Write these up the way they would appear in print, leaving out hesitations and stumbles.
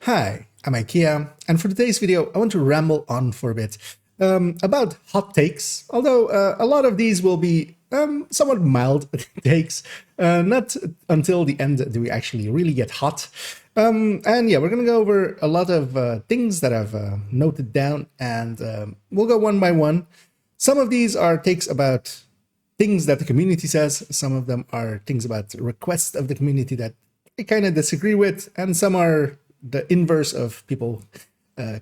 Hi, I'm IKEA, and for today's video, I want to ramble on for a bit about hot takes, although a lot of these will be somewhat mild takes. Not until the end do we actually really get hot. And yeah, we're going to go over a lot of things that I've noted down, and we'll go one by one. Some of these are takes about things that the community says. Some of them are things about requests of the community that I kind of disagree with, and some are the inverse of people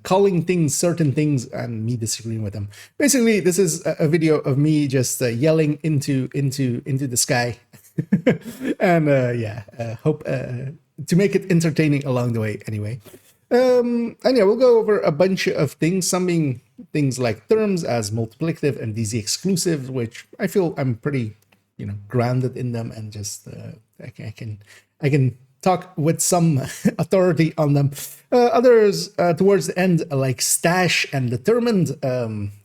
calling things certain things and me disagreeing with them. Basically, this is a video of me just yelling into the sky, and hope to make it entertaining along the way. Anyway, and yeah, we'll go over a bunch of things. Some being things like terms as multiplicative and DZ exclusive, which I feel I'm pretty, grounded in them, and just I can talk with some authority on them. Others towards the end, like stash and determined,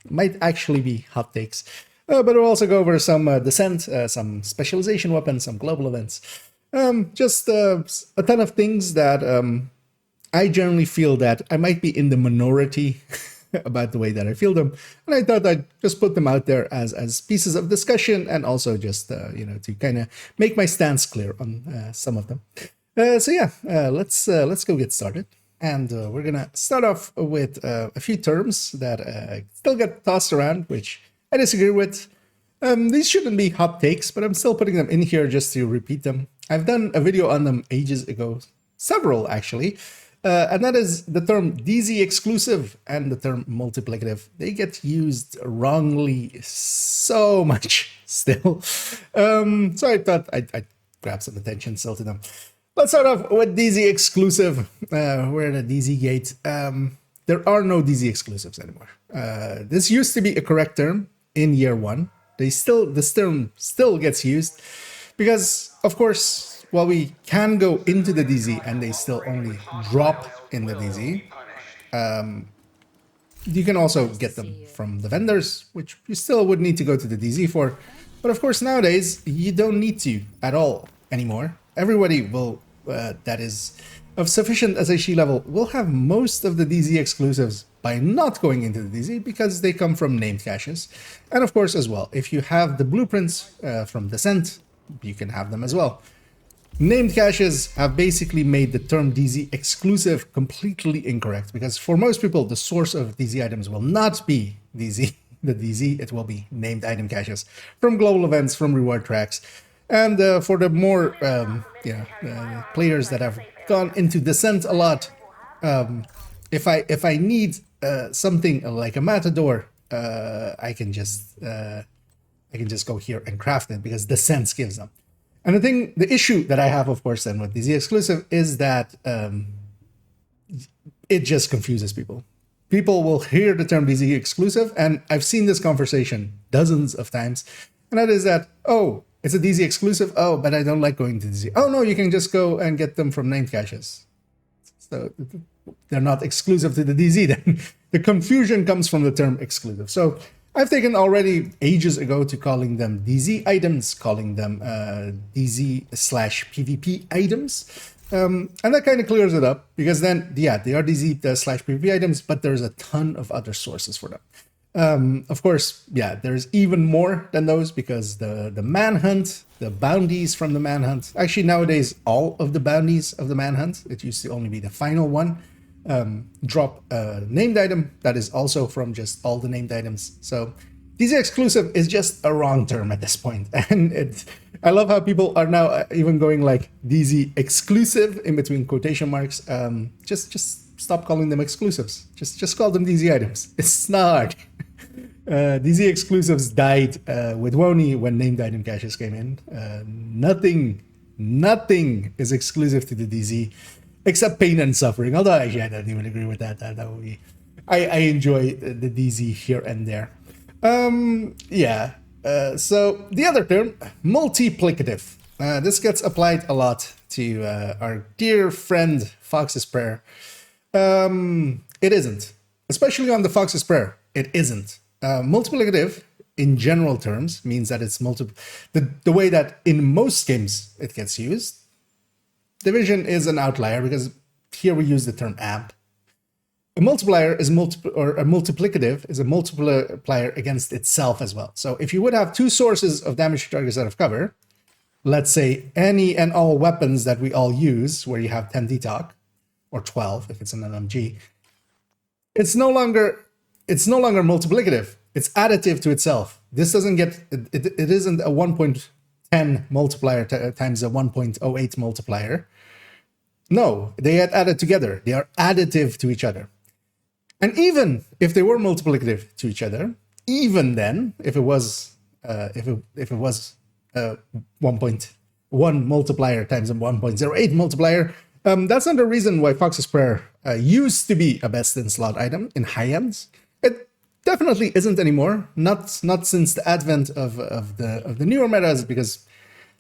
might actually be hot takes. But we'll also go over some dissent, some specialization weapons, some global events. Just a ton of things that I generally feel that I might be in the minority about the way that I feel them, and I thought I'd just put them out there as pieces of discussion, and also just to kind of make my stance clear on some of them. Let's go get started, and we're gonna start off with a few terms that still get tossed around, which I disagree with. These shouldn't be hot takes, but I'm still putting them in here just to repeat them. I've done a video on them ages ago, several actually. And that is the term DZ exclusive and the term multiplicative. They get used wrongly so much still. So I thought I'd grab some attention still to them. Let's start off with DZ exclusive. We're at the DZ gate. There are no DZ exclusives anymore. This used to be a correct term in year one. This term still gets used because, of course, while we can go into the DZ and they still only drop in the DZ, you can also get them from the vendors, which you still would need to go to the DZ for. But of course, nowadays, you don't need to at all anymore. Everybody will, that is of sufficient SHE level, will have most of the DZ exclusives by not going into the DZ because they come from named caches. And of course, as well, if you have the blueprints from Descent, you can have them as well. Named caches have basically made the term DZ exclusive completely incorrect, because for most people, the source of DZ items will not be the DZ, it will be named item caches from global events, from reward tracks. And for the more players that have gone into Descent a lot, if I need something like a Matador, I can just go here and craft it because Descent gives them. And the issue that I have, of course, then with DZ exclusive is that it just confuses people. People will hear the term DZ exclusive, and I've seen this conversation dozens of times, and that is that, oh, it's a DZ exclusive, oh, but I don't like going to DZ. Oh no, you can just go and get them from named caches. So they're not exclusive to the DZ then. The confusion comes from the term exclusive. So I've taken already ages ago to calling them DZ items, calling them DZ/PvP items. And that kind of clears it up, because then, yeah, they are DZ/PvP items, but there's a ton of other sources for them. Of course, yeah, there's even more than those, because the manhunt, the bounties from the manhunt, actually nowadays all of the bounties of the manhunt, it used to only be the final one, drop a named item that is also from just all the named items. So DZ exclusive is just a wrong term at this point. And I love how people are now even going like DZ exclusive in between quotation marks. Just stop calling them exclusives. Just call them DZ items. It's not hard. DZ exclusives died with Woni when named item caches came in. Nothing is exclusive to the DZ except pain and suffering. Although actually I don't even agree with that. That would be, I enjoy the DZ here and there. So the other term, multiplicative. This gets applied a lot to our dear friend Fox's Prayer. It isn't. Especially on the Fox's Prayer, it isn't. Multiplicative, in general terms, means that it's the way that in most games it gets used. Division is an outlier because here we use the term amp. A multiplier is a multiplicative is a multiplier against itself as well. So if you would have two sources of damage to targets out of cover, let's say any and all weapons that we all use, where you have 10 DTOC, or 12 if it's an LMG, it's no longer multiplicative. It's additive to itself. This doesn't get it isn't a 1.10 multiplier times a 1.08 multiplier. No, they get added together. They are additive to each other. And even if they were multiplicative to each other, even then, if it was 1.1 multiplier times a 1.08 multiplier, that's not the reason why Fox's Prayer used to be a best in slot item in high ends. It definitely isn't anymore. Not since the advent of the newer metas, because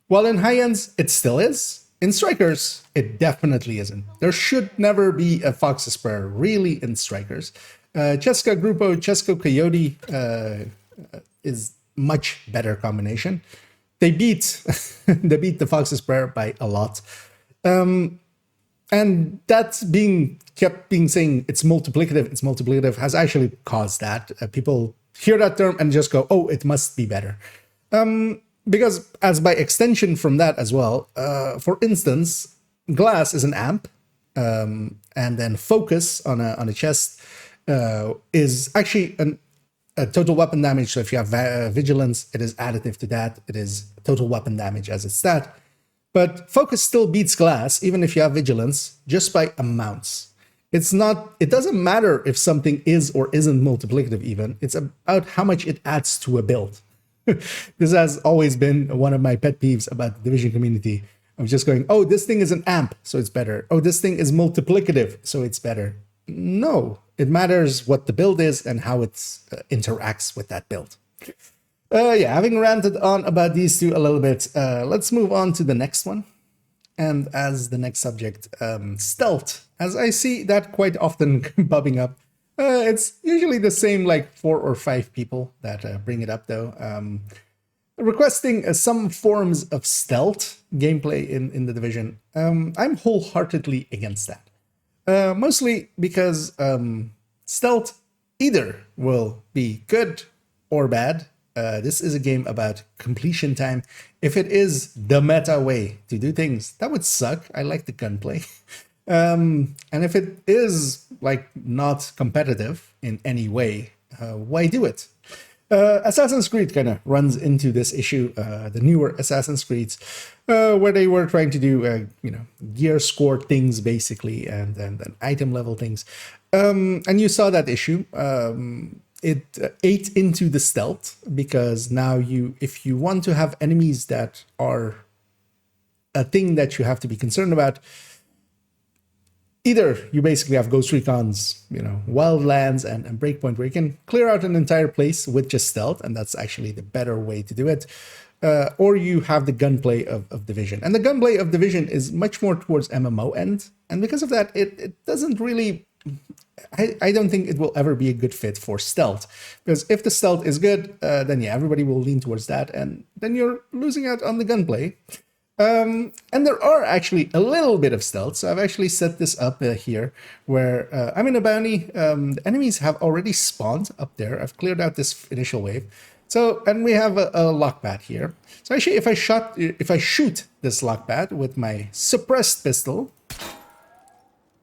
while in high ends it still is, in strikers it definitely isn't. There should never be a Fox's Prayer really in strikers. Cheska Grupo, Chesko Coyote is much better combination. They beat the Fox's Prayer by a lot. And that's kept being saying it's multiplicative has actually caused that. People hear that term and just go, oh, it must be better. Because as by extension from that as well, for instance, glass is an amp, and then focus on a chest is actually a total weapon damage. So if you have vigilance, it is additive to that. It is total weapon damage as its stat. But focus still beats glass, even if you have vigilance, just by amounts. It doesn't matter if something is or isn't multiplicative even. It's about how much it adds to a build. This has always been one of my pet peeves about the Division community. I'm just going, oh, this thing is an amp, so it's better. Oh, this thing is multiplicative, so it's better. No, it matters what the build is and how it interacts with that build. Yeah, having ranted on about these two a little bit, let's move on to the next one. And as the next subject, stealth. As I see that quite often popping up, it's usually the same like 4 or 5 people that bring it up though. Requesting some forms of stealth gameplay in the Division. I'm wholeheartedly against that. Mostly because stealth either will be good or bad. This is a game about completion time. If it is the meta way to do things, that would suck. I like the gunplay. And if it is like not competitive in any way, why do it? Assassin's Creed kind of runs into this issue, the newer Assassin's Creeds, where they were trying to do, gear score things basically, and then item level things. And you saw that issue. It ate into the stealth, because now if you want to have enemies that are a thing that you have to be concerned about, either you basically have Ghost Recon's, Wildlands and Breakpoint, where you can clear out an entire place with just stealth, and that's actually the better way to do it, or you have the gunplay of Division. And the gunplay of Division is much more towards MMO end, and because of that, it doesn't really... I don't think it will ever be a good fit for stealth, because if the stealth is good, then yeah, everybody will lean towards that, and then you're losing out on the gunplay. And there are actually a little bit of stealth, so I've actually set this up here, where I'm in a bounty. The enemies have already spawned up there. I've cleared out this initial wave, so and we have a lockpad here. So actually, if I shoot this lockpad with my suppressed pistol.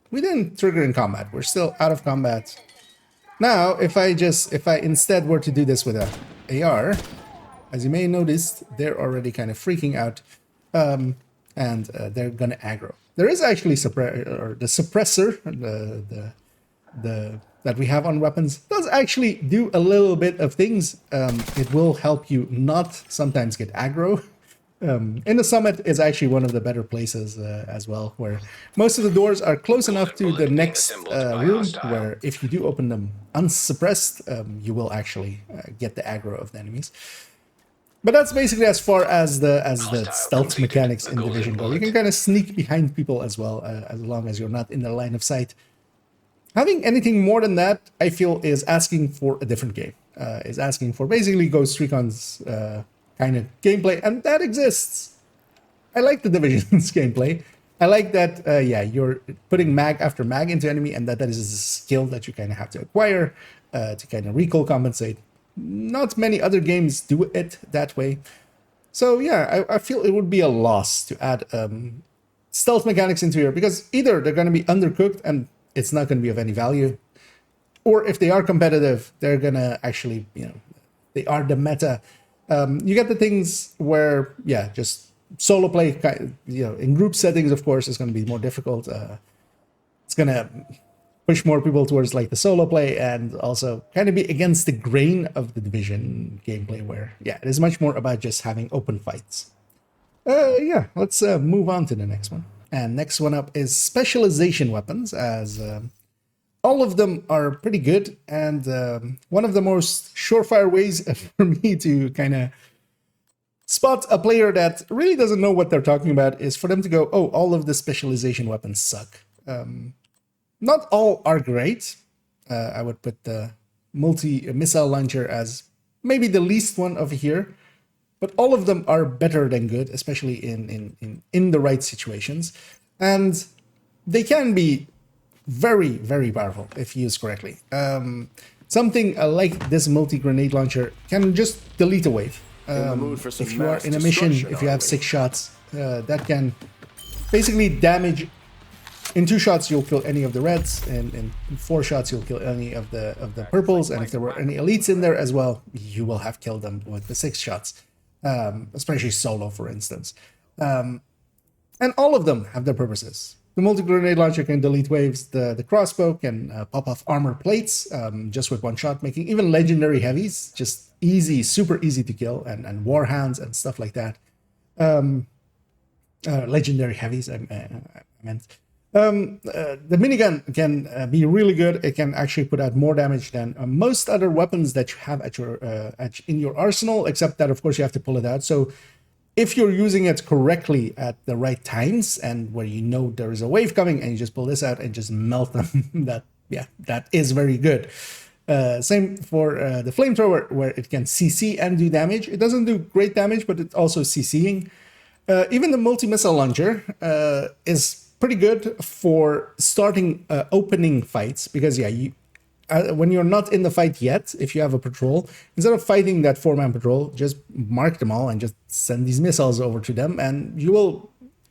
We didn't trigger in combat. We're still out of combat. Now, if I instead were to do this with a AR, as you may notice, they're already kind of freaking out, and they're gonna aggro. There is actually the suppressor, that we have on weapons does actually do a little bit of things. It will help you not sometimes get aggro. In the summit is actually one of the better places as well, where most of the doors are close enough to the next room, where if you do open them unsuppressed, you will actually get the aggro of the enemies. But that's basically as far as the stealth mechanics in Division go. You can kind of sneak behind people as well, as long as you're not in their line of sight. Having anything more than that, I feel, is asking for a different game. Is asking for basically Ghost Recon's kind of gameplay, and that exists. I like the Division's gameplay. I like that, yeah, you're putting mag after mag into enemy, and that is a skill that you kind of have to acquire to kind of recoil compensate. Not many other games do it that way. So yeah, I feel it would be a loss to add stealth mechanics into here, because either they're going to be undercooked and it's not going to be of any value, or if they are competitive, they're going to actually, they are the meta. You get the things where, yeah, just solo play, in group settings, of course, is going to be more difficult. It's going to push more people towards like the solo play, and also kind of be against the grain of the Division gameplay, where, yeah, it is much more about just having open fights. Yeah, let's move on to the next one. And next one up is Specialization Weapons, as all of them are pretty good, and one of the most surefire ways for me to kind of spot a player that really doesn't know what they're talking about is for them to go, oh, all of the specialization weapons suck. Not all are great. I would put the multi-missile launcher as maybe the least one over here, but all of them are better than good, especially in the right situations. And they can be very, very powerful if used correctly. Something like this multi-grenade launcher can just delete a wave. If you are in a mission, if you have 6 shots, that can basically damage. In 2 shots, you'll kill any of the reds, and in 4 shots, you'll kill any of the purples. And if there were any elites in there as well, you will have killed them with the 6 shots, especially solo, for instance. And all of them have their purposes. The multi-grenade launcher can delete waves. The crossbow can pop off armor plates just with 1 shot, making even legendary heavies just easy, super easy to kill, and warhounds and stuff like that. Legendary heavies, I meant. The minigun can be really good. It can actually put out more damage than most other weapons that you have at your in your arsenal, except that, of course, you have to pull it out. So if you're using it correctly at the right times, and where you know there is a wave coming, and you just pull this out and just melt them, that is very good. Same for the flamethrower, where it can CC and do damage. It doesn't do great damage, but it's also CCing. Even the multi-missile launcher is pretty good for starting opening fights, because when you're not in the fight yet, if you have a patrol, instead of fighting that 4-man patrol, just mark them all and just send these missiles over to them, and you will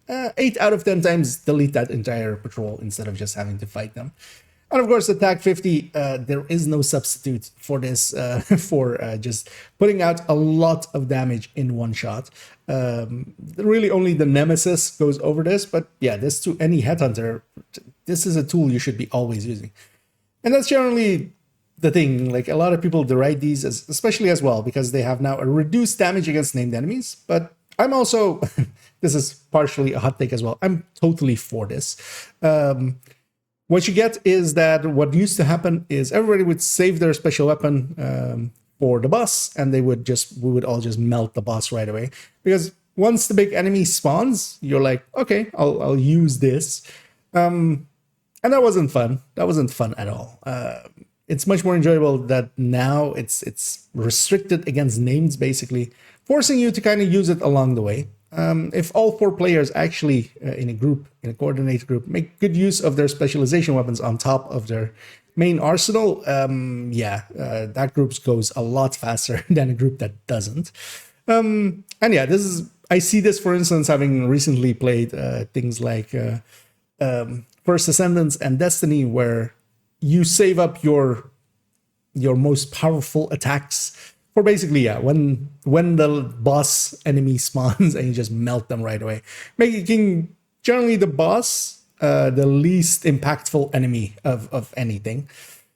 8 out of 10 times delete that entire patrol instead of just having to fight them. And of course, the TAC 50, there is no substitute for this, for just putting out a lot of damage in 1 shot. Really only the Nemesis goes over this, but yeah, this to any headhunter, this is a tool you should be always using. And that's generally the thing. Like, a lot of people deride these, especially as well, because they have now a reduced damage against named enemies. But I'm also, this is partially a hot take as well, I'm totally for this. What you get is that what used to happen is everybody would save their special weapon for the boss, and we would all just melt the boss right away. Because once the big enemy spawns, you're like, okay, I'll use this. And that wasn't fun. That wasn't fun at all. It's much more enjoyable that now it's restricted against names, basically, forcing you to kind of use it along the way. If all 4 players actually in a coordinated group, make good use of their specialization weapons on top of their main arsenal, that group goes a lot faster than a group that doesn't. And yeah, I see this, for instance, having recently played things like First Ascendance and Destiny, where you save up your most powerful attacks for basically, when the boss enemy spawns, and you just melt them right away, making generally the boss the least impactful enemy of anything.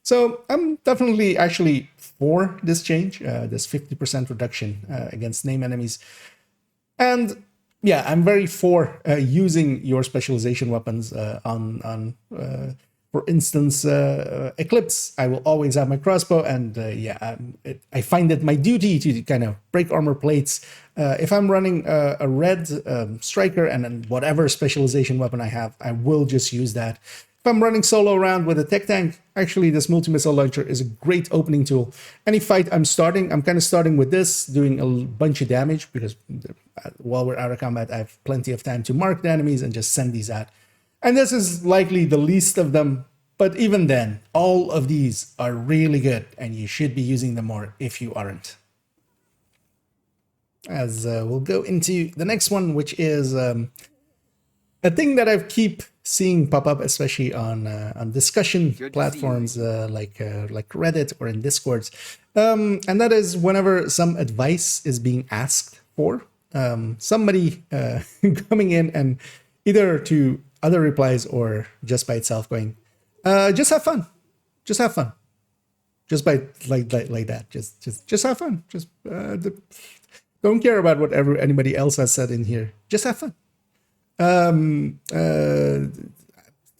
So I'm definitely actually for this change, this 50% reduction against name enemies. And yeah, I'm very for using your specialization weapons on for instance, Eclipse. I will always have my crossbow, and I find it my duty to kind of break armor plates. If I'm running a red striker and then whatever specialization weapon I have, I will just use that. If I'm running solo around with a tech tank, actually this multi-missile launcher is a great opening tool. Any fight I'm starting, I'm kind of starting with this, doing a bunch of damage, because while we're out of combat, I have plenty of time to mark the enemies and just send these out. And this is likely the least of them, but even then, all of these are really good, and you should be using them more if you aren't. As we'll go into the next one, which is a thing that I keep seeing pop up, especially on discussion platforms like Reddit or in Discords, and that is whenever some advice is being asked for, somebody coming in and either to other replies or just by itself going, just have fun, just have fun, just by like that, just have fun, just don't care about whatever anybody else has said in here, just have fun.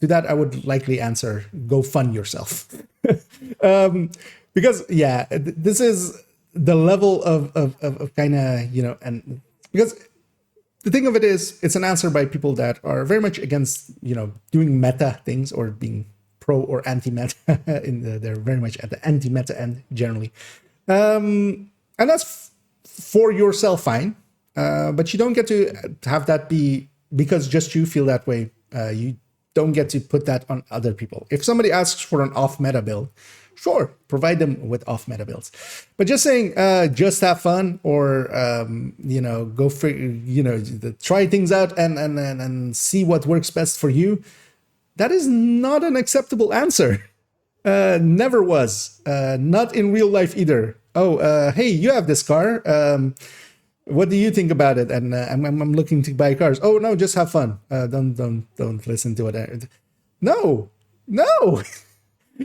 To that, I would likely answer, go fun yourself. Because, yeah, this is the level of kind of, you know, and because the thing of it is, it's an answer by people that are very much against, you know, doing meta things or being pro or anti-meta. They're very much at the anti-meta end, generally. And that's for yourself, fine. But you don't get to have that be because just you feel that way. You don't get to put that on other people. If somebody asks for an off-meta build, sure, provide them with off-meta builds. But just saying, just have fun, or you know, go for, you know, try things out and see what works best for you. That is not an acceptable answer. Never was. Not in real life either. Oh, hey, you have this car. What do you think about it? And I'm looking to buy cars. Oh no, just have fun. Don't listen to it. No.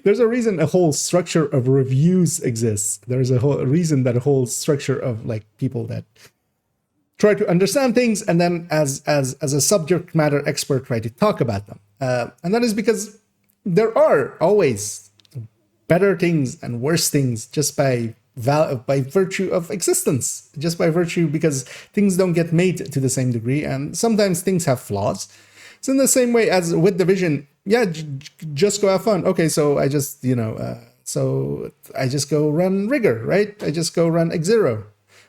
There's a reason a whole structure of reviews exists. There's a whole reason that a whole structure of like people that try to understand things and then as a subject matter expert try to talk about them. And that is because there are always better things and worse things just by virtue of existence, just by virtue because things don't get made to the same degree, and sometimes things have flaws. It's in the same way as with Division. Yeah, just go have fun. Okay, so I just, you know, so I just go run Rigger, right? I just go run X0.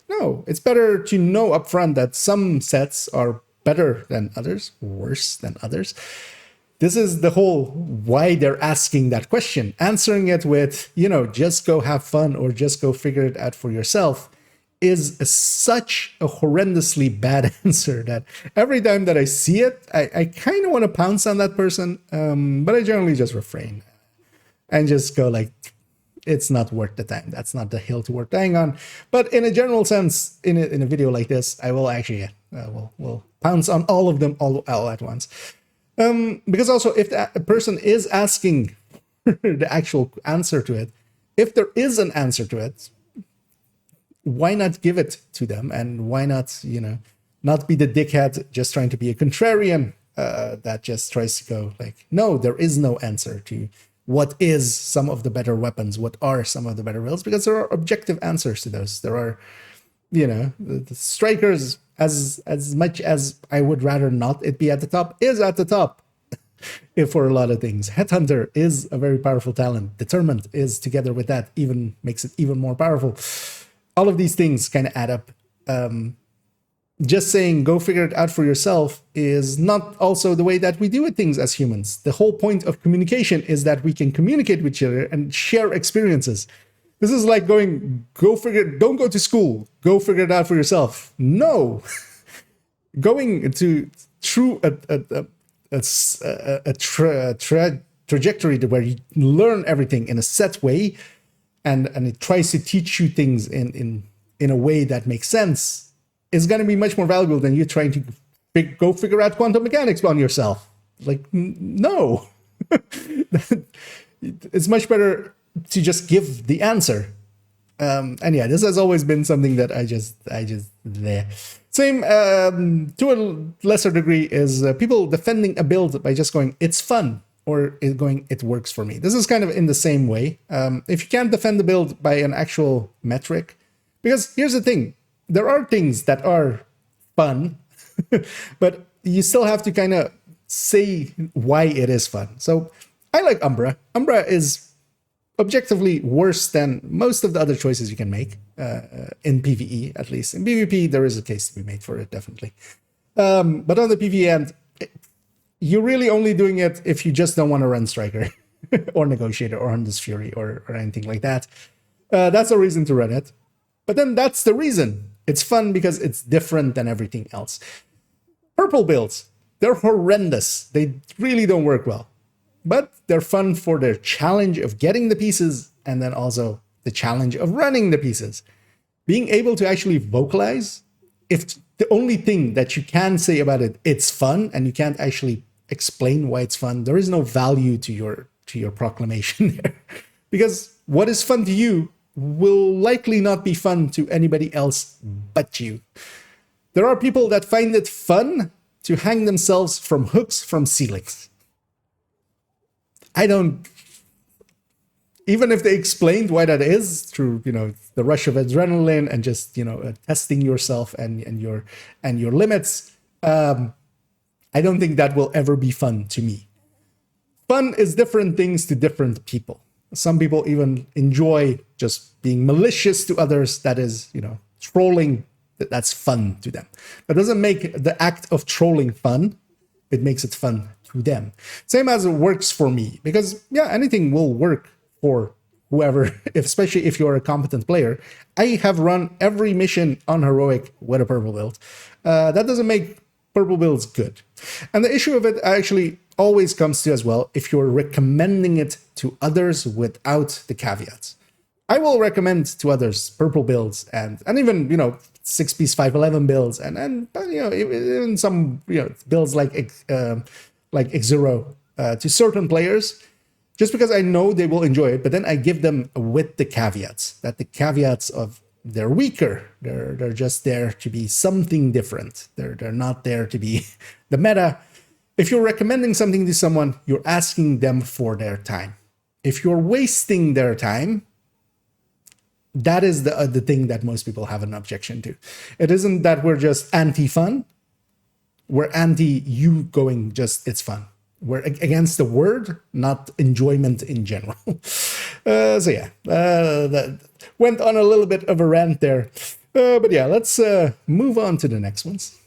No, it's better to know upfront that some sets are better than others, worse than others. This is the whole why they're asking that question. Answering it with, you know, just go have fun or just go figure it out for yourself is such a horrendously bad answer that every time that I see it, I kind of want to pounce on that person, but I generally just refrain and just go like, it's not worth the time. That's not the hill to worth dying on. But in a general sense, in a video like this, I will actually we'll pounce on all of them all at once. Because also, if the person is asking the actual answer to it, if there is an answer to it, why not give it to them? And why not, you know, not be the dickhead just trying to be a contrarian that just tries to go like, no, there is no answer to what is some of the better weapons, what are some of the better builds, because there are objective answers to those. There are, you know, the strikers, as much as I would rather not it be at the top, is at the top. If for a lot of things, Headhunter is a very powerful talent. Determined is, together with that, even makes it even more powerful. All of these things kind of add up. Just saying go figure it out for yourself is not also the way that we do things as humans. The whole point of communication is that we can communicate with each other and share experiences. This is like going, don't go to school, go figure it out for yourself. No. Going to through a trajectory where you learn everything in a set way, and it tries to teach you things in a way that makes sense, is going to be much more valuable than you trying to go figure out quantum mechanics on yourself. Like, no. It's much better to just give the answer. And yeah, this has always been something that I just there. Same, to a lesser degree, is people defending a build by just going, it's fun, or going, it works for me. This is kind of in the same way. If you can't defend the build by an actual metric, because here's the thing, there are things that are fun, but you still have to kind of say why it is fun. So I like Umbra. Umbra is objectively worse than most of the other choices you can make in PvE, at least. In PvP, there is a case to be made for it, definitely. But on the PvE end, you're really only doing it if you just don't want to run Striker or Negotiator or Hunter's Fury or anything like that. That's a reason to run it. But then that's the reason. It's fun because it's different than everything else. Purple builds, they're horrendous. They really don't work well. But they're fun for their challenge of getting the pieces and then also the challenge of running the pieces. Being able to actually vocalize, if the only thing that you can say about it, it's fun, and you can't actually explain why it's fun, there is no value to your proclamation there. Because what is fun to you will likely not be fun to anybody else but you. There are people that find it fun to hang themselves from hooks from ceilings. I don't, even if they explained why that is through, the rush of adrenaline and just, testing yourself and your limits, I don't think that will ever be fun to me. Fun is different things to different people. Some people even enjoy just being malicious to others. That is, trolling, that's fun to them. That doesn't make the act of trolling fun. It makes it fun to them. Same as it works for me, because anything will work for whoever, especially if you're a competent player. I have run every mission on Heroic with a purple build. That doesn't make purple builds good. And the issue of it actually always comes to as well if you're recommending it to others without the caveats. I will recommend to others purple builds and even 6-piece 511 builds and even some builds like X0 to certain players, just because I know they will enjoy it. But then I give them with the caveats, that the caveats of they're weaker, they're just there to be something different. They're not there to be the meta. If you're recommending something to someone, you're asking them for their time. If you're wasting their time, that is the thing that most people have an objection to. It isn't that we're just anti-fun. We're anti you going just, it's fun. We're against the word, not enjoyment in general. That went on a little bit of a rant there. But let's move on to the next ones.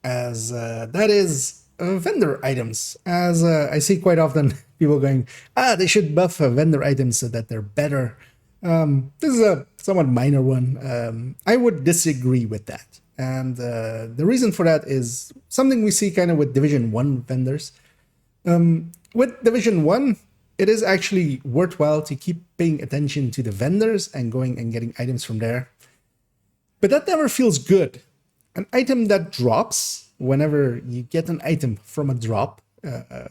As that is vendor items. As I see quite often people going, they should buff vendor items so that they're better. This is a somewhat minor one. I would disagree with that. And the reason for that is something we see kind of with Division 1 vendors. With Division 1, it is actually worthwhile to keep paying attention to the vendors and going and getting items from there. But that never feels good. An item that drops, whenever you get an item from a drop,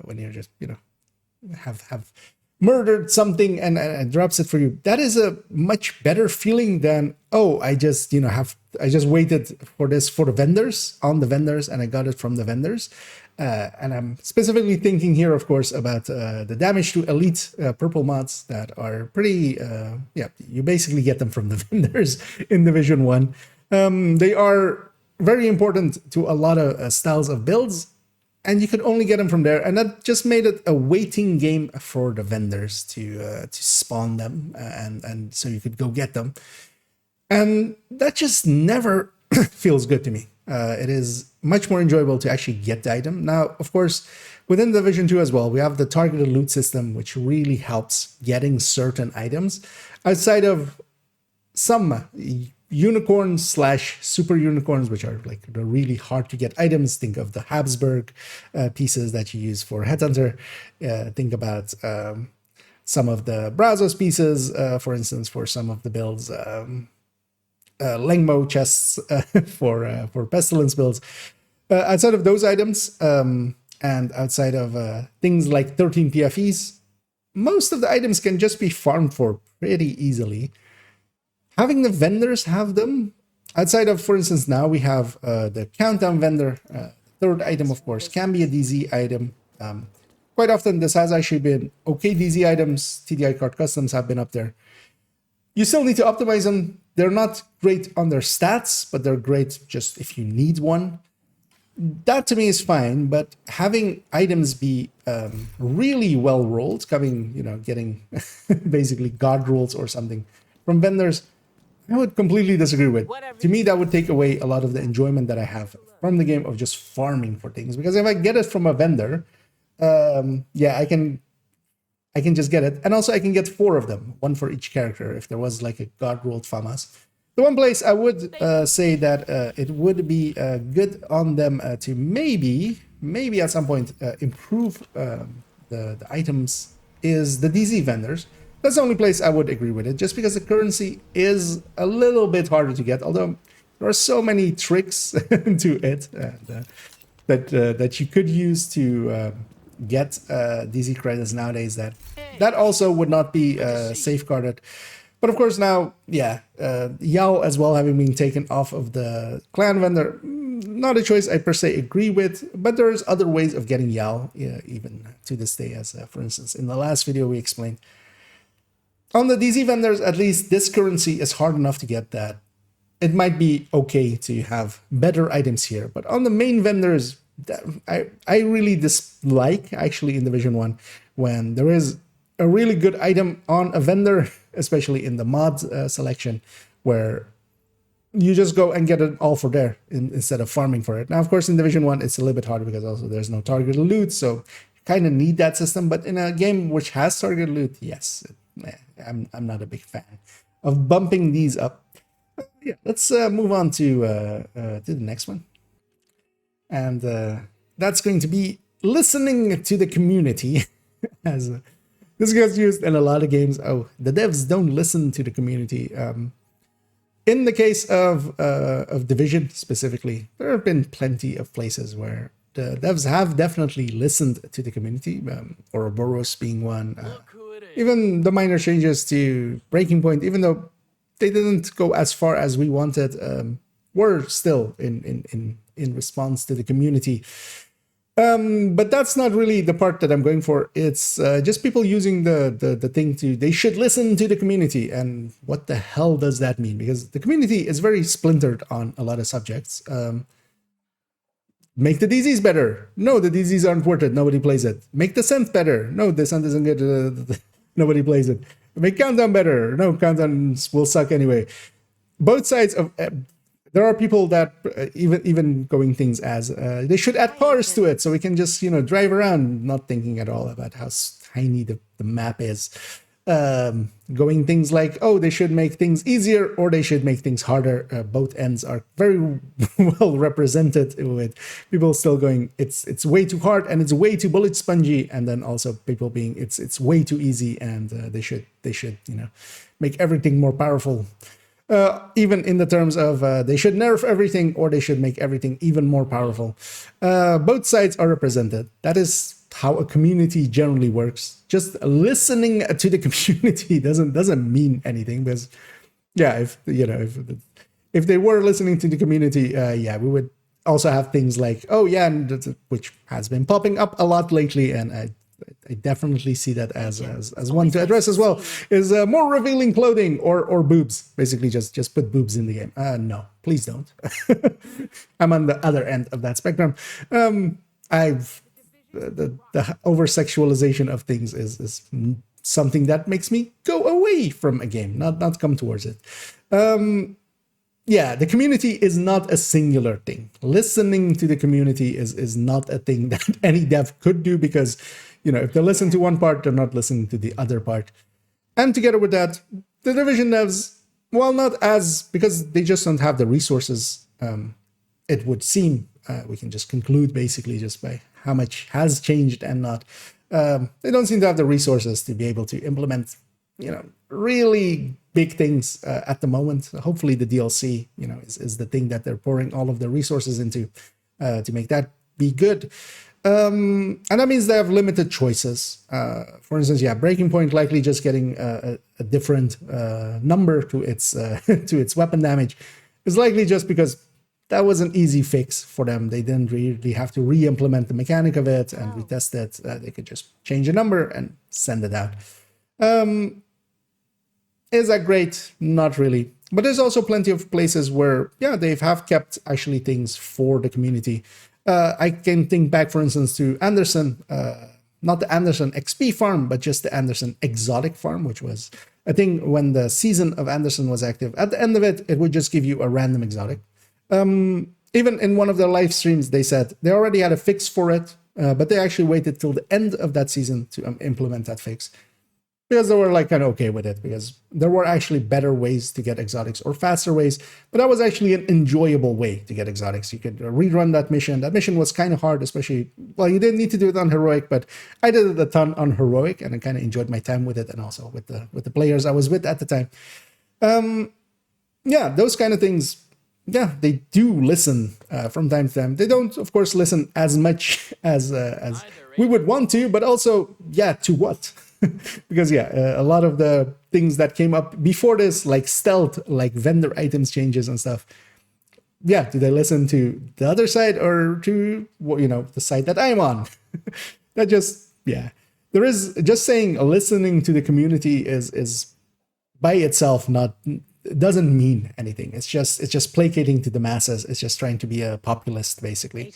when you're just, have murdered something and it drops it for you, that is a much better feeling than, I just, I just waited for this for the vendors, on the vendors, and I got it from the vendors. And I'm specifically thinking here, of course, about the damage to elite purple mods that are pretty, you basically get them from the vendors in Division 1. They are very important to a lot of styles of builds, and you could only get them from there. And that just made it a waiting game for the vendors to spawn them, and so you could go get them. And that just never feels good to me. It is much more enjoyable to actually get the item. Now, of course, within Division 2 as well, we have the targeted loot system, which really helps getting certain items. Outside of some unicorns / super unicorns, which are like the really hard to get items. Think of the Habsburg pieces that you use for Headhunter. Think about some of the Brazos pieces, for instance, for some of the builds. Lengmo chests for Pestilence builds. Outside of those items, and outside of things like 13 PFEs, most of the items can just be farmed for pretty easily. Having the vendors have them, outside of, for instance, now we have the Countdown vendor. Third item, of course, can be a DZ item. Quite often, this has actually been okay DZ items. TDI card customs have been up there. You still need to optimize them. They're not great on their stats, but they're great just if you need one. that to me is fine, but having items be really well rolled, coming, getting basically god rolls or something from vendors, I would completely disagree with. To me, that would take away a lot of the enjoyment that I have from the game of just farming for things. Because if I get it from a vendor, yeah, I can just get it. And also I can get 4 of them, one for each character, if there was like a god rolled FAMAS. The one place I would say that it would be good on them to maybe at some point improve the items is the DZ vendors. That's the only place I would agree with it, just because the currency is a little bit harder to get, although there are so many tricks to it that you could use to get DZ credits nowadays that also would not be safeguarded. But of course now, yeah, Yao as well having been taken off of the clan vendor, not a choice I per se agree with, but there's other ways of getting Yao, even to this day, as for instance, in the last video we explained. On the DZ vendors, at least this currency is hard enough to get that it might be okay to have better items here. But on the main vendors, I really dislike, actually, in Division 1, when there is a really good item on a vendor, especially in the mod selection, where you just go and get it all for there instead of farming for it. Now, of course, in Division 1, it's a little bit harder because also there's no targeted loot, so you kind of need that system. But in a game which has targeted loot, yes, I'm not a big fan of bumping these up. Yeah, let's move on to the next one. And that's going to be listening to the community. As this gets used in a lot of games. Oh, the devs don't listen to the community. In the case of Division specifically, there have been plenty of places where the devs have definitely listened to the community, Ouroboros being one. Even the minor changes to Breaking Point, even though they didn't go as far as we wanted, were still in response to the community. But that's not really the part that I'm going for. It's just people using the thing they should listen to the community. And what the hell does that mean? Because the community is very splintered on a lot of subjects. Make the DZs better. No, the DZs aren't worth it. Nobody plays it. Make the synth better. No, the synth isn't good. Nobody plays it. Make countdown better. No, countdowns will suck anyway. Both sides of... there are people that even going things as they should add cars to it so we can just drive around, not thinking at all about how tiny the map is. Going things like, oh, they should make things easier or they should make things harder. Both ends are very well represented, with people still going, it's way too hard and it's way too bullet spongy, and then also people being it's way too easy and they should make everything more powerful. Even in the terms of they should nerf everything or they should make everything even more powerful. Both sides are represented. That is how a community generally works. Just listening to the community doesn't mean anything, because yeah, if they were listening to the community, yeah, we would also have things like, oh yeah, and which has been popping up a lot lately, and I definitely see that as one to address as well, is more revealing clothing or boobs. Basically, just put boobs in the game. No, please don't. I'm on the other end of that spectrum. The over-sexualization of things is something that makes me go away from a game, not come towards it. Yeah, the community is not a singular thing. Listening to the community is not a thing that any dev could do, because if they listen to one part, they're not listening to the other part. And together with that, the Division devs, well, not as, because they just don't have the resources, it would seem, we can just conclude basically just by how much has changed and not. They don't seem to have the resources to be able to implement, really big things at the moment. Hopefully the DLC, is the thing that they're pouring all of the resources into to make that be good. And that means they have limited choices. For instance, yeah, Breaking Point likely just getting a different number to its to its weapon damage is likely just because that was an easy fix for them. They didn't really have to re-implement the mechanic of it and retest it. They could just change a number and send it out. Is that great? Not really. But there's also plenty of places where, yeah, they have kept actually things for the community. I can think back, for instance, to Anderson, not the Anderson XP farm, but just the Anderson exotic farm, which was, I think, when the season of Anderson was active. At the end of it, it would just give you a random exotic. Even in one of their live streams, they said they already had a fix for it, but they actually waited till the end of that season to implement that fix. Because they were like kind of okay with it, because there were actually better ways to get exotics or faster ways, but that was actually an enjoyable way to get exotics. You could rerun that mission. That mission was kind of hard, especially, well, you didn't need to do it on heroic, but I did it a ton on heroic, and I kind of enjoyed my time with it, and also with the players I was with at the time. Yeah, those kind of things. Yeah, they do listen from time to time. They don't, of course, listen as much as we would want to, but also, yeah, to what? Because yeah, a lot of the things that came up before this, like stealth, like vendor items changes and stuff, yeah, do they listen to the other side or to, you know, the side that I'm on? That just, yeah, there is just saying listening to the community is by itself not, it doesn't mean anything. It's just placating to the masses. It's just trying to be a populist, basically.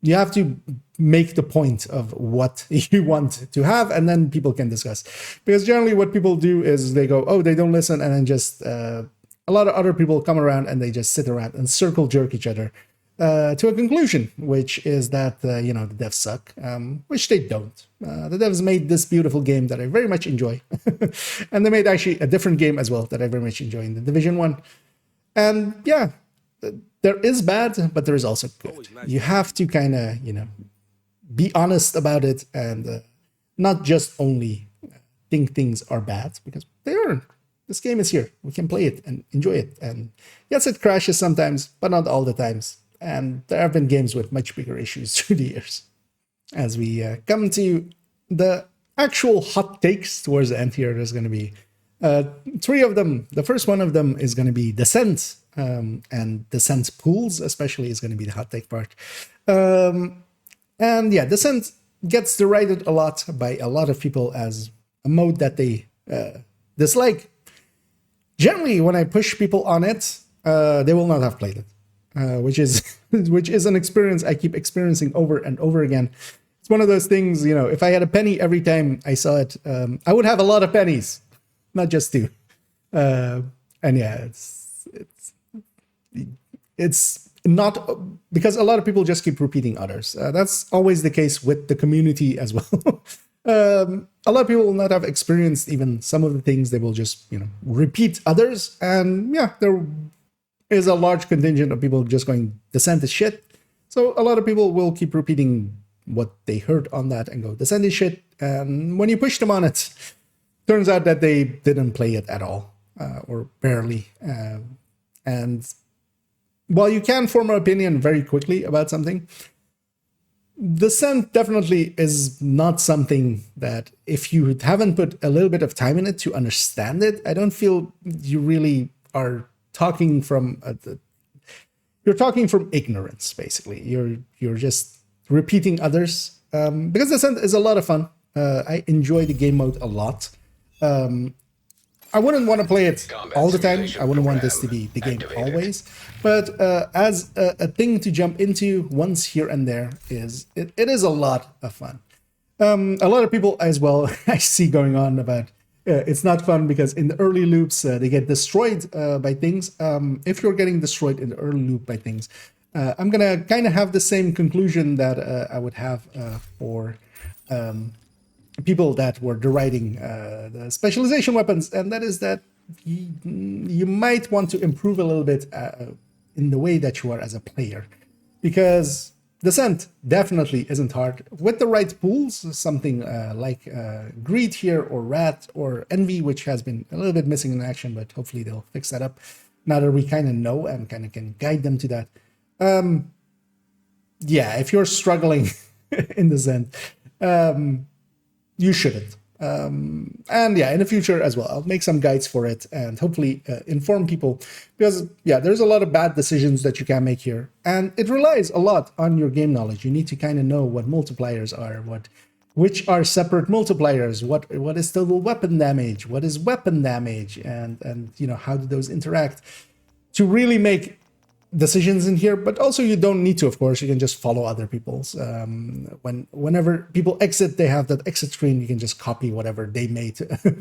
You have to make the point of what you want to have, and then people can discuss. Because generally what people do is they go, oh, they don't listen, and then just a lot of other people come around and they just sit around and circle jerk each other to a conclusion, which is that, you know, the devs suck, which they don't. The devs made this beautiful game that I very much enjoy. And they made actually a different game as well that I very much enjoy in the Division 1. And yeah, there is bad, but there is also good. You have to kind of, you know, be honest about it and not just only think things are bad, because they aren't. This game is here. We can play it and enjoy it. And yes, it crashes sometimes, but not all the times. And there have been games with much bigger issues through the years. As we come to the actual hot takes towards the end here, there's going to be 3 of them. The first one of them is going to be Descent. And Descent pools, especially, is going to be the hot take part. And yeah, Descent gets derided a lot by a lot of people as a mode that they dislike. Generally, when I push people on it, they will not have played it, which is an experience I keep experiencing over and over again. It's one of those things, you know, if I had a penny every time I saw it, I would have a lot of pennies, not just 2. And yeah, it's not, because a lot of people just keep repeating others. That's always the case with the community as well. A lot of people will not have experienced even some of the things. They will just, you know, repeat others. And yeah, there is a large contingent of people just going, Descent is shit. So a lot of people will keep repeating what they heard on that and go, Descent is shit. And when you push them on it, turns out that they didn't play it at all, or barely. And while you can form an opinion very quickly about something, Descent definitely is not something that, if you haven't put a little bit of time in it to understand it, I don't feel you really are talking from you're talking from ignorance, basically. You're just repeating others, because Descent is a lot of fun. I enjoy the game mode a lot. I wouldn't want to play it all the time. I wouldn't want this to be the game always. But as a thing to jump into once here and there, it is a lot of fun. A lot of people as well I see going on about it's not fun because in the early loops they get destroyed by things. If you're getting destroyed in the early loop by things, I'm gonna kind of have the same conclusion that I would have for people that were deriding the specialization weapons, and that is that you might want to improve a little bit in the way that you are as a player, because Descent definitely isn't hard. With the right pools, something like Greed here, or Rat, or Envy, which has been a little bit missing in action, but hopefully they'll fix that up now that we kind of know and kind of can guide them to that. Yeah, if you're struggling in Descent, you shouldn't. And yeah, in the future as well, I'll make some guides for it and hopefully inform people, because yeah, there's a lot of bad decisions that you can make here, and it relies a lot on your game knowledge. You need to kind of know what multipliers are, which are separate multipliers, what is total weapon damage, what is weapon damage, and you know, how do those interact to really make decisions in here, but also you don't need to, of course. You can just follow other people's. Whenever people exit, they have that exit screen. You can just copy whatever they made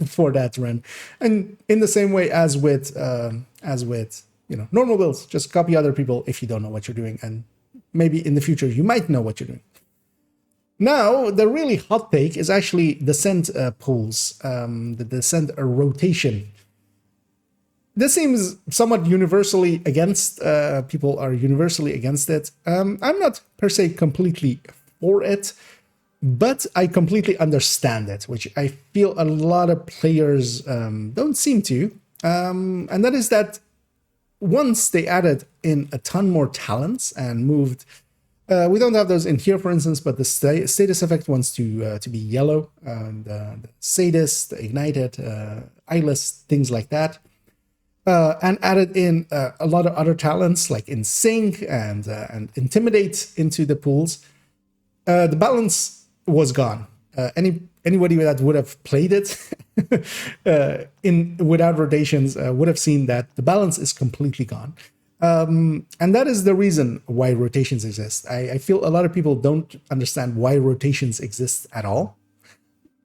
for that run. And in the same way as with normal builds, just copy other people if you don't know what you're doing. And maybe in the future, you might know what you're doing. Now, the really hot take is actually descent pools, the descent rotation. This seems somewhat universally against, people are universally against it. I'm not per se completely for it, but I completely understand it, which I feel a lot of players don't seem to. And that is that once they added in a ton more talents and moved, we don't have those in here, for instance, but the status effect wants to be yellow, the sadist, the ignited, eyeless, things like that. And added in a lot of other talents like in sync and intimidate into the pools. The balance was gone. Anybody that would have played it without rotations would have seen that the balance is completely gone. And that is the reason why rotations exist. I feel a lot of people don't understand why rotations exist at all.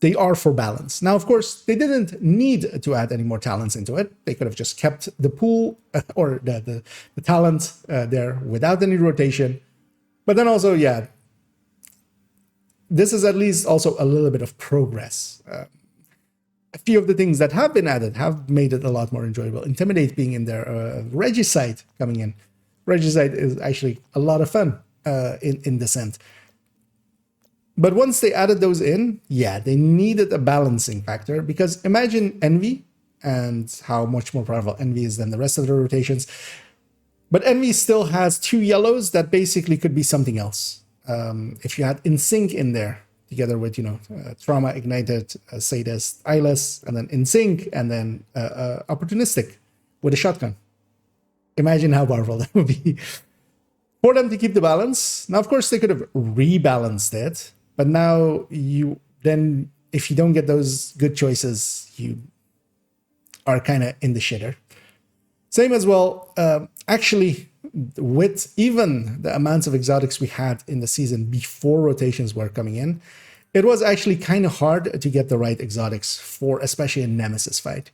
They are for balance. Now, of course, they didn't need to add any more talents into it. They could have just kept the pool or the talent there without any rotation. But then also, yeah, this is at least also a little bit of progress. A few of the things that have been added have made it a lot more enjoyable. Intimidate being in there, Regicide coming in. Regicide is actually a lot of fun in Descent. But once they added those in, yeah, they needed a balancing factor, because imagine Envy and how much more powerful Envy is than the rest of the rotations. But Envy still has 2 yellows that basically could be something else. If you had In Sync in there, together with, Trauma, Ignited, Sadist, Eyeless, and then In Sync, and then Opportunistic with a shotgun. Imagine how powerful that would be. For them to keep the balance. Now, of course, they could have rebalanced it. But now if you don't get those good choices, you are kind of in the shitter. Same as well, actually, with even the amounts of exotics we had in the season before rotations were coming in, it was actually kind of hard to get the right exotics for especially a Nemesis fight.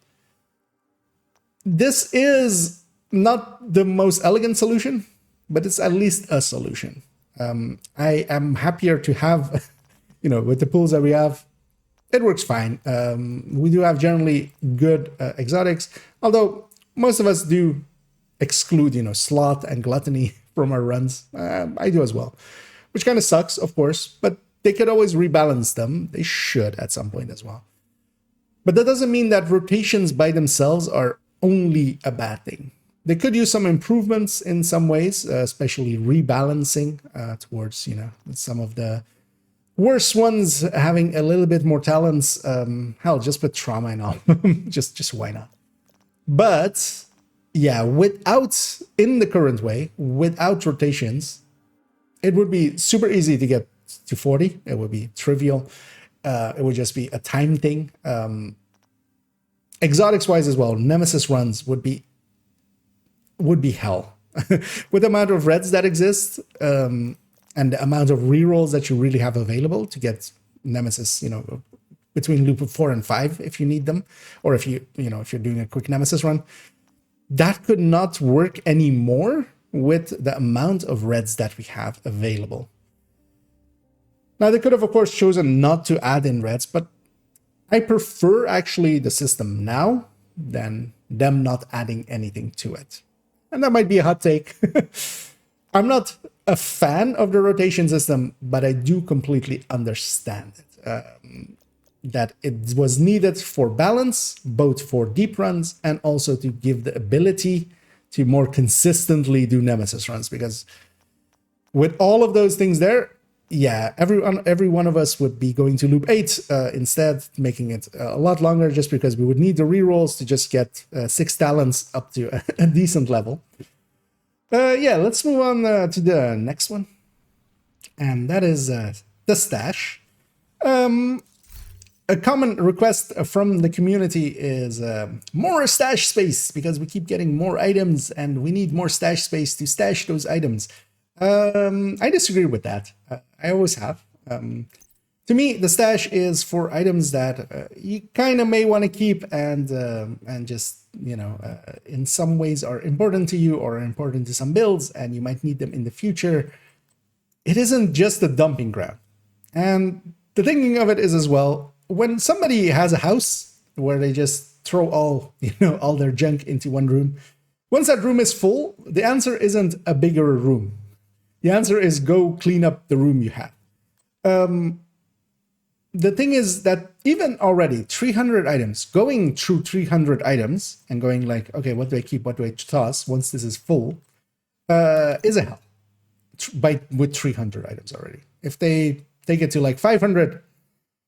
This is not the most elegant solution, but it's at least a solution. I am happier to have, with the pools that we have, it works fine. We do have generally good exotics, although most of us do exclude, Sloth and Gluttony from our runs. I do as well, which kind of sucks, of course, but they could always rebalance them. They should at some point as well. But that doesn't mean that rotations by themselves are only a bad thing. They could use some improvements in some ways, especially rebalancing towards, some of the worse ones having a little bit more talents. Hell, just put Trauma and all. just why not? But yeah, in the current way, without rotations, it would be super easy to get to 40. It would be trivial. It would just be a time thing. Exotics wise as well, Nemesis runs would be hell. With the amount of reds that exist, and the amount of rerolls that you really have available to get Nemesis, between loop 4 and 5 if you need them, or if if you're doing a quick Nemesis run, that could not work anymore with the amount of reds that we have available. Now, they could have, of course, chosen not to add in reds, but I prefer actually the system now than them not adding anything to it. And that might be a hot take. I'm not a fan of the rotation system, but I do completely understand it. That it was needed for balance, both for deep runs and also to give the ability to more consistently do Nemesis runs. Because with all of those things there, yeah, every one of us would be going to loop 8 instead, making it a lot longer, just because we would need the rerolls to just get 6 talents up to a decent level. Yeah, let's move on to the next one. And that is the stash. A common request from the community is more stash space, because we keep getting more items and we need more stash space to stash those items. I disagree with that. I always have. To me, the stash is for items that you kind of may want to keep and just, in some ways are important to you or are important to some builds, and you might need them in the future. It isn't just a dumping ground. And the thinking of it is as well, when somebody has a house where they just throw all their junk into one room, once that room is full, the answer isn't a bigger room. The answer is go clean up the room you have. The thing is that even already 300 items, going through 300 items and going like, okay, what do I keep? What do I toss once this is full, is a hell with 300 items already. If they take it to like 500,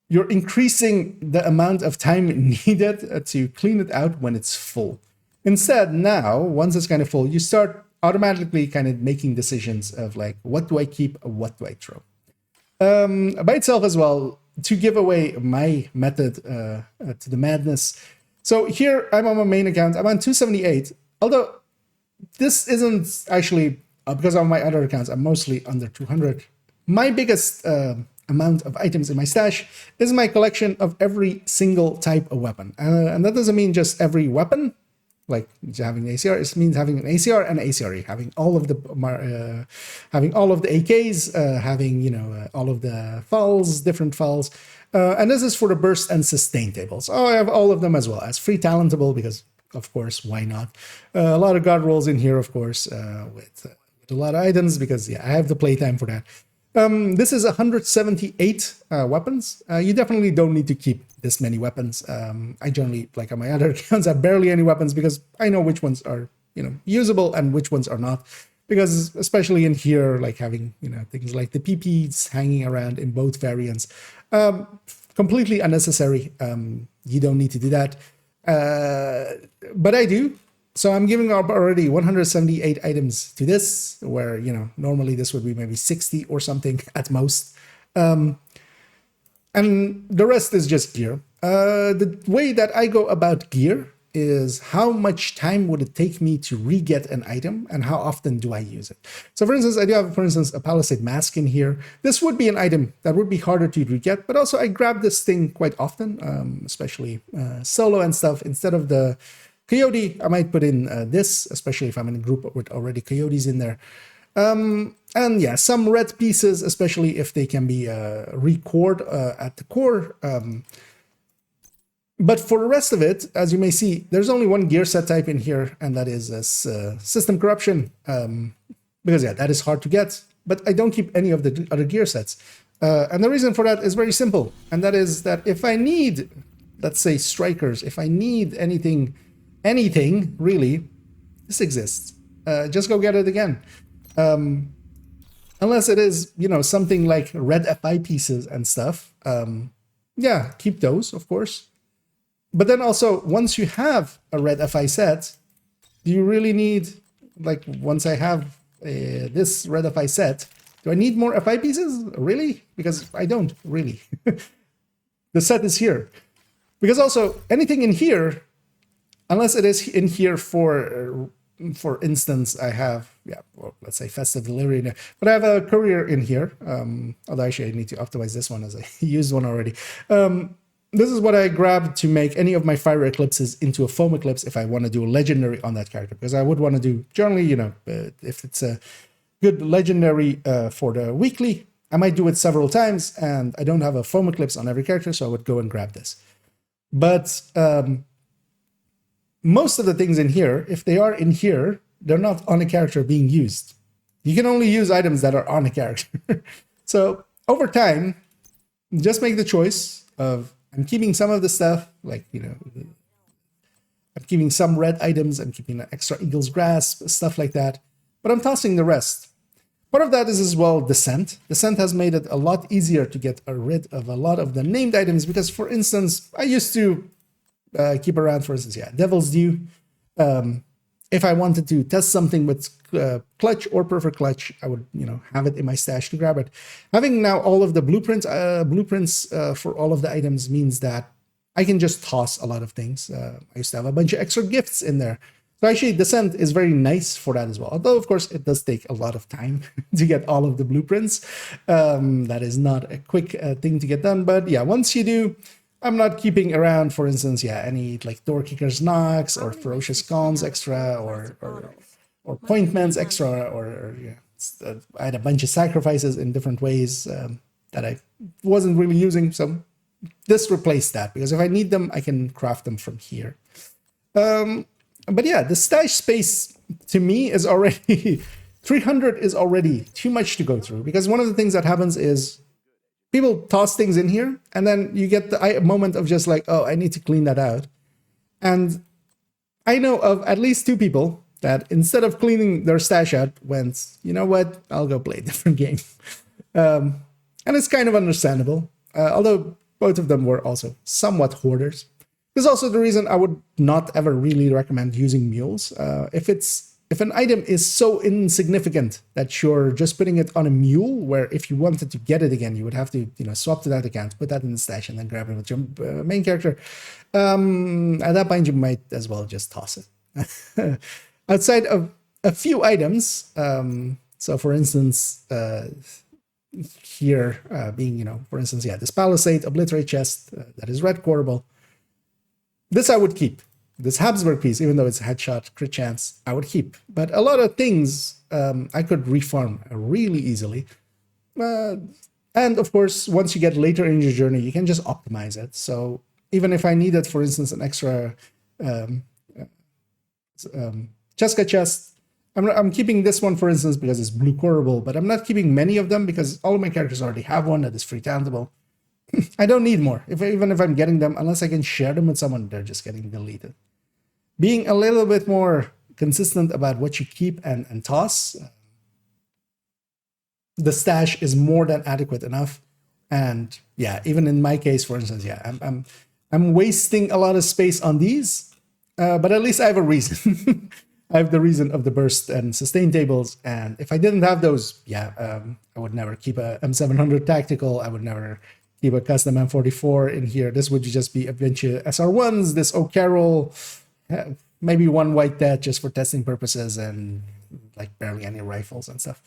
you're increasing the amount of time needed to clean it out when it's full. Instead, now, once it's kind of full, you start automatically kind of making decisions of like, what do I keep? What do I throw? By itself as well, to give away my method to the madness. So here I'm on my main account. I'm on 278, although this isn't actually, because of my other accounts, I'm mostly under 200. My biggest amount of items in my stash is my collection of every single type of weapon. And that doesn't mean just every weapon, like having an ACR. It means having an ACR and an ACRE, having all of the AKs, having all of the falls, different falls. And this is for the burst and sustain tables. I have all of them as well as free talentable, because of course, why not? A lot of god rolls in here, of course, with a lot of items, because I have the playtime for that. This is 178 weapons. You definitely don't need to keep this many weapons. I generally, like on my other accounts, have barely any weapons, because I know which ones are, usable and which ones are not. Because especially in here, like having, things like the PPs hanging around in both variants, completely unnecessary. You don't need to do that. But I do. So I'm giving up already 178 items to this, where, normally this would be maybe 60 or something at most. And the rest is just gear. The way that I go about gear is how much time would it take me to re-get an item, and how often do I use it? So for instance, I do have, a Palisade Mask in here. This would be an item that would be harder to re-get, but also I grab this thing quite often, especially solo and stuff. Instead of the Coyote, I might put in this, especially if I'm in a group with already Coyotes in there. And yeah, some red pieces, especially if they can be re-cored at the core. But for the rest of it, as you may see, there's only one gear set type in here, and that is System Corruption. Because yeah, that is hard to get, but I don't keep any of the other gear sets. And the reason for that is very simple, and that is that if I need, let's say, strikers, if I need anything really, this exists. Just go get it again. Unless it is, something like red FI pieces and stuff. Yeah, keep those, of course. But then also, once you have a red FI set, do you really need, like, once I have this red FI set, do I need more FI pieces? Really? Because I don't, really. The set is here. Because also, anything in here, unless it is in here for instance, I have, well, let's say Festive Delivery in there, but I have a Courier in here. Although actually I need to optimize this one, as I used one already. This is what I grabbed to make any of my Fire Eclipses into a Foam Eclipse if I want to do a Legendary on that character. Because I would want to do, generally, if it's a good Legendary for the weekly, I might do it several times, and I don't have a Foam Eclipse on every character, so I would go and grab this. But most of the things in here, if they are in here, they're not on a character being used. You can only use items that are on a character. So over time, just make the choice of, I'm keeping some of the stuff, like, I'm keeping some red items, I'm keeping an extra Eagle's Grasp, stuff like that, but I'm tossing the rest. Part of that is as well Descent. Descent has made it a lot easier to get rid of a lot of the named items, because, for instance, I used to keep around, for instance, Devil's Due. if I wanted to test something with clutch or perfect clutch, I would, have it in my stash to grab it. Having now all of the blueprints for all of the items means that I can just toss a lot of things. I used to have a bunch of extra gifts in there. So actually, Descent is very nice for that as well. Although, of course, it does take a lot of time to get all of the blueprints. That is not a quick thing to get done. But yeah, once you do, I'm not keeping around, for instance, any like Door Kicker's Knocks or Ferocious Calms extra or Pointments extra I had a bunch of sacrifices in different ways that I wasn't really using. So this replaced that, because if I need them, I can craft them from here. But yeah, the stash space to me is already 300 is already too much to go through, because one of the things that happens is people toss things in here and then you get the moment of just like, oh, I need to clean that out. And I know of at least 2 people that instead of cleaning their stash out went, you know what, I'll go play a different game. And it's kind of understandable, although both of them were also somewhat hoarders. This is also the reason I would not ever really recommend using mules. If an item is so insignificant that you're just putting it on a mule, where if you wanted to get it again, you would have to swap to that account, put that in the stash, and then grab it with your main character. At that point, you might as well just toss it. Outside of a few items, so for instance, here being, for instance, this Palisade, Obliterate Chest, that is red quarterable. This I would keep. This Habsburg piece, even though it's a headshot, crit chance, I would keep. But a lot of things I could refarm really easily. And of course, once you get later in your journey, you can just optimize it. So even if I needed, for instance, an extra Cheska chest, I'm keeping this one, for instance, because it's blue quarterable, but I'm not keeping many of them because all of my characters already have one that is free talentable. I don't need more. Even if I'm getting them, unless I can share them with someone, they're just getting deleted. Being a little bit more consistent about what you keep and toss, the stash is more than adequate enough. And yeah, even in my case, for instance, I'm wasting a lot of space on these, but at least I have a reason. I have the reason of the burst and sustain tables, and if I didn't have those, I would never keep a M700 tactical. I would never keep a custom M44 in here. This would just be a bunch of SR1s, this O'Carroll, maybe one White Death just for testing purposes, and like barely any rifles and stuff,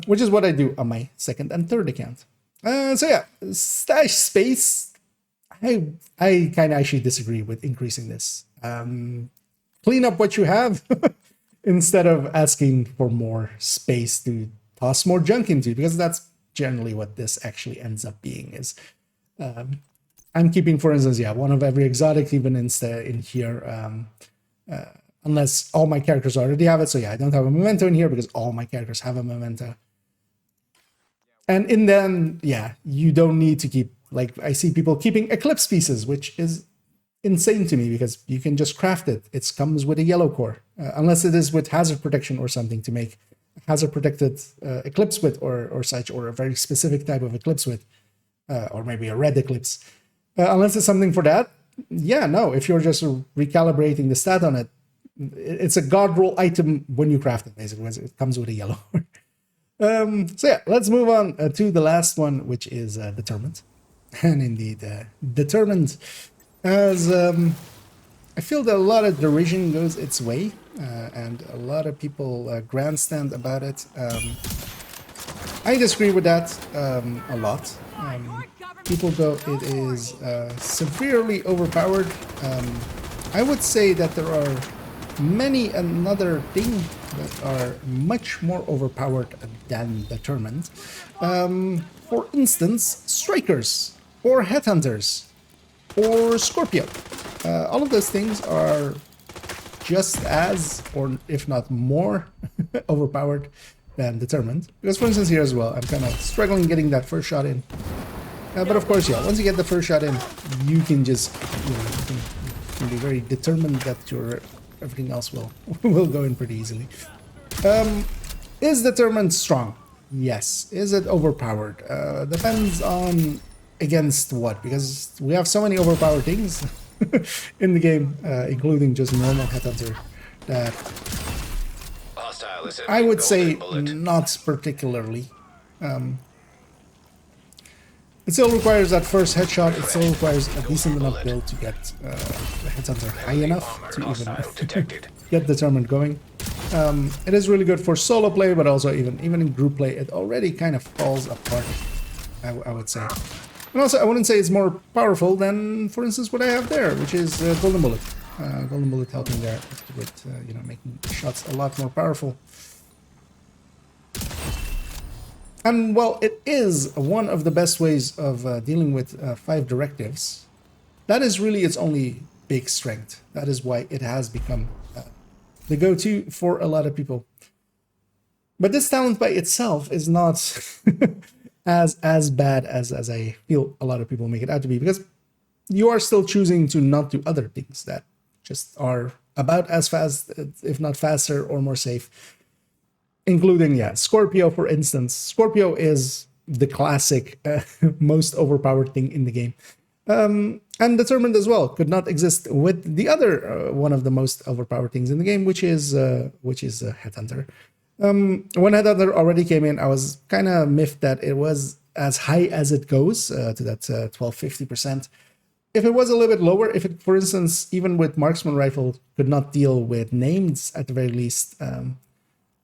which is what I do on my second and third account. So yeah, stash space, I kind of actually disagree with increasing this. Clean up what you have instead of asking for more space to toss more junk into, because that's generally what this actually ends up being. Is I'm keeping, for instance, one of every exotic even in here, unless all my characters already have it. So I don't have a memento in here because all my characters have a memento. And in then, you don't need to keep, like, I see people keeping Eclipse pieces, which is insane to me because you can just craft it. It comes with a yellow core, unless it is with hazard protection or something to make hazard protected Eclipse wit or such, or a very specific type of Eclipse wit, or maybe a red Eclipse. Unless it's something for that, no. If you're just recalibrating the stat on it, it's a god roll item when you craft it. Basically, it comes with a yellow. So let's move on to the last one, which is determined. And indeed, determined, as I feel that a lot of derision goes its way, and a lot of people grandstand about it. I disagree with that a lot. People go, it is severely overpowered. I would say that there are many another thing that are much more overpowered than determined. For instance, strikers or headhunters or Scorpio. All of those things are just as, or if not more, overpowered than determined. Because, for instance, here as well, I'm kind of struggling getting that first shot in. But of course, once you get the first shot in, you can just, you can be very determined that everything else will go in pretty easily. Is determined strong? Yes. Is it overpowered? Depends on against what, because we have so many overpowered things in the game, including just normal headhunter, that I would say not particularly. It still requires that first headshot. It still requires a decent enough build to get the headhunter high enough to even get determined going. It is really good for solo play, but also even in group play, it already kind of falls apart, I would say. And also, I wouldn't say it's more powerful than, for instance, what I have there, which is Golden Bullet. Golden Bullet helping there with you know, making shots a lot more powerful. And while it is one of the best ways of dealing with 5 directives, that is really its only big strength. That is why it has become the go-to for a lot of people. But this talent by itself is not as bad as I feel a lot of people make it out to be, because you are still choosing to not do other things that just are about as fast, if not faster or more safe. Including, yeah, Scorpio, for instance. Scorpio is the classic, most overpowered thing in the game. And Determined as well could not exist with the other one of the most overpowered things in the game, which is Headhunter. When Headhunter already came in, I was kind of miffed that it was as high as it goes, to that 1250%. If it was a little bit lower, if it, for instance, even with Marksman Rifle, could not deal with names at the very least,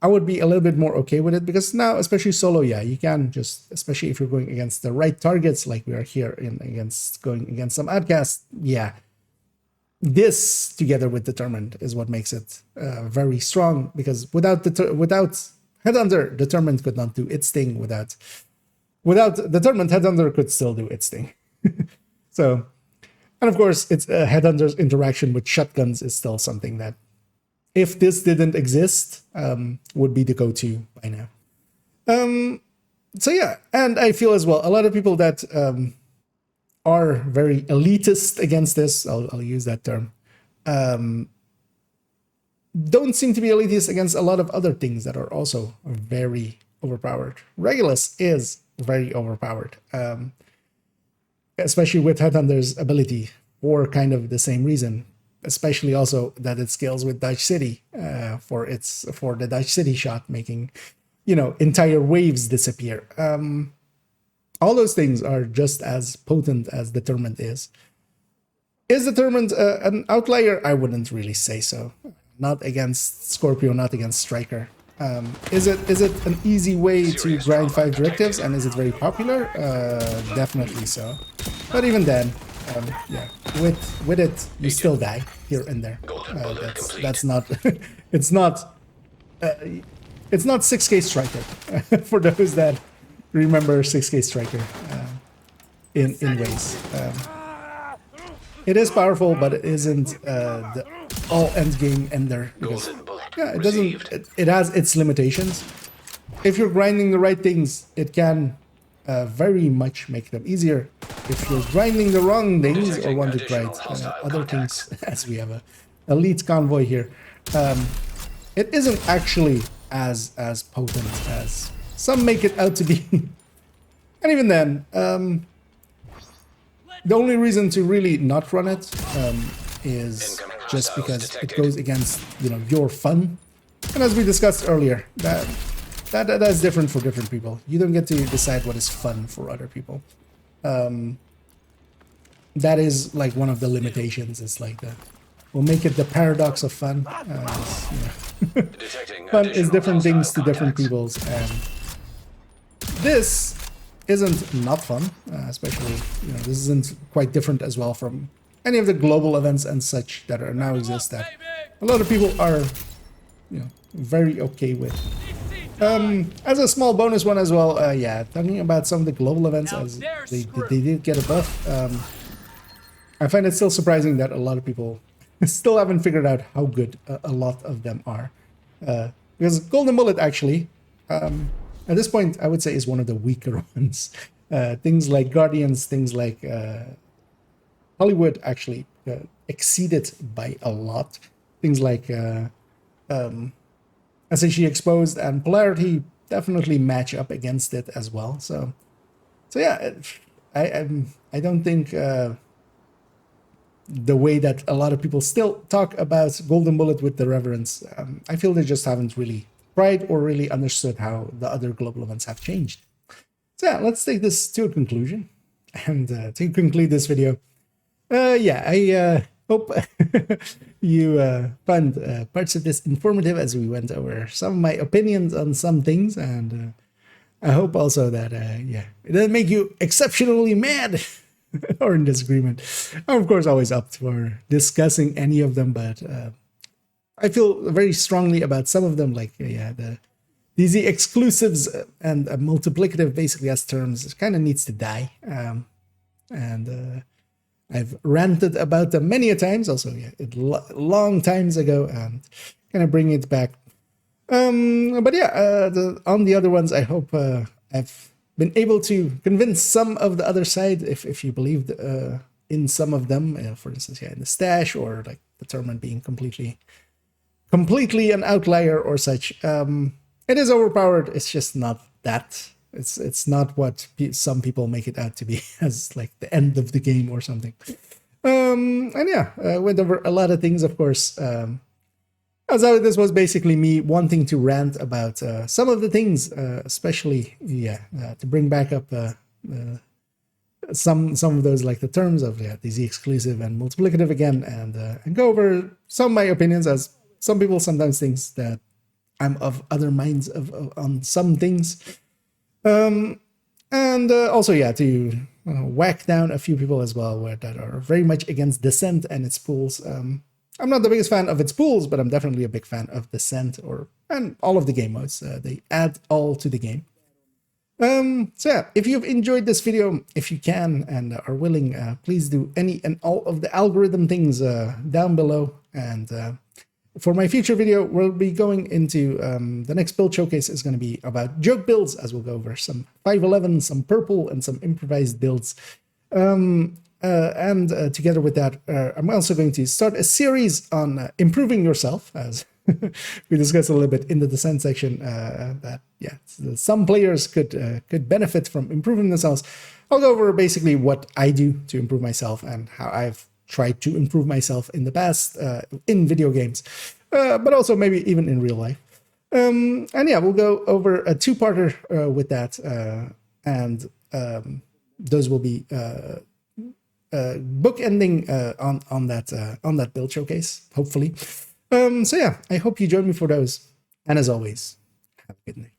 I would be a little bit more okay with it, because now, especially solo, yeah, you can just, especially if you're going against the right targets, like we are here going against some outcasts, yeah. This, together with Determined, is what makes it very strong, because without Headhunter, Determined could not do its thing. Without Determined, Headhunter could still do its thing. So, and of course, it's Headhunter's interaction with shotguns is still something that, if this didn't exist, would be the go-to by now. So yeah, and I feel as well, a lot of people that are very elitist against this, I'll use that term, don't seem to be elitist against a lot of other things that are also very overpowered. Regulus is very overpowered, especially with Headhunter's ability, for kind of the same reason. Especially also that it scales with Dutch City for the Dutch City shot, making, you know, entire waves disappear. All those things are just as potent as Determined is. Is Determined an outlier? I wouldn't really say so. Not against Scorpio, not against Striker. Is it an easy way to grind 5 directives, and is it very popular? Definitely so. But even then, yeah, with it, you still die here and there. That's not it's not 6K Striker for those that remember 6K Striker in ways. It is powerful, but it isn't the all end game ender, because yeah, it doesn't. It has its limitations. If you're grinding the right things, it can very much make them easier. If you're grinding the wrong things, or want to grind other things, as we have a elite convoy here, it isn't actually as potent as some make it out to be. And even then, the only reason to really not run it is just because it goes against, you know, your fun. And as we discussed earlier, that's different for different people. You don't get to decide what is fun for other people. That is like one of the limitations. It's like we'll make it the paradox of fun. You know. Fun is different things to different peoples, and this isn't not fun. Especially, you know, this isn't quite different as well from any of the global events and such that are now exist, that a lot of people are, you know, very okay with. As a small bonus one as well, yeah, talking about some of the global events, as they did get a buff. I find it still surprising that a lot of people still haven't figured out how good a lot of them are. Because Golden Bullet actually, at this point, I would say is one of the weaker ones. Things like Guardians, things like Hollywood actually exceeded by a lot. Things like SHE Exposed and Polarity definitely match up against it as well. So yeah, I don't think the way that a lot of people still talk about Golden Bullet with the reverence. I feel they just haven't really tried or really understood how the other global events have changed. So yeah, let's take this to a conclusion. And to conclude this video, I hope you found parts of this informative as we went over some of my opinions on some things. And I hope also that, it didn't make you exceptionally mad or in disagreement. I'm, of course, always up for discussing any of them, but I feel very strongly about some of them, like, the DZ exclusives and multiplicative basically as terms. It kind of needs to die. I've ranted about them many a times, also long times ago, and kind of bring it back. But yeah, on the other ones, I hope I've been able to convince some of the other side, if you believed in some of them, for instance, in the stash, or like the tournament being completely an outlier or such. It is overpowered. It's just not that. It's not what some people make it out to be, as like the end of the game or something. And yeah, went over a lot of things, of course. As this was basically me wanting to rant about some of the things, especially to bring back up some of those, like the terms of the Z exclusive and multiplicative again, and go over some of my opinions, as some people sometimes think that I'm of other minds on some things. And also, to whack down a few people as well that are very much against Descent and its pools. I'm not the biggest fan of its pools, but I'm definitely a big fan of Descent and all of the game modes. They add all to the game. So yeah, if you've enjoyed this video, if you can and are willing, please do any and all of the algorithm things down below. And for my future video, we'll be going into the next build showcase is going to be about joke builds, as we'll go over some 511, some purple, and some improvised builds. And together with that, I'm also going to start a series on improving yourself, as we discussed a little bit in the Descent section, that some players could benefit from improving themselves. I'll go over basically what I do to improve myself and how I've tried to improve myself in the past in video games, but also maybe even in real life. And yeah, we'll go over a two-parter with that, and those will be bookending on that build showcase, hopefully. So yeah, I hope you join me for those, and as always, have a good night.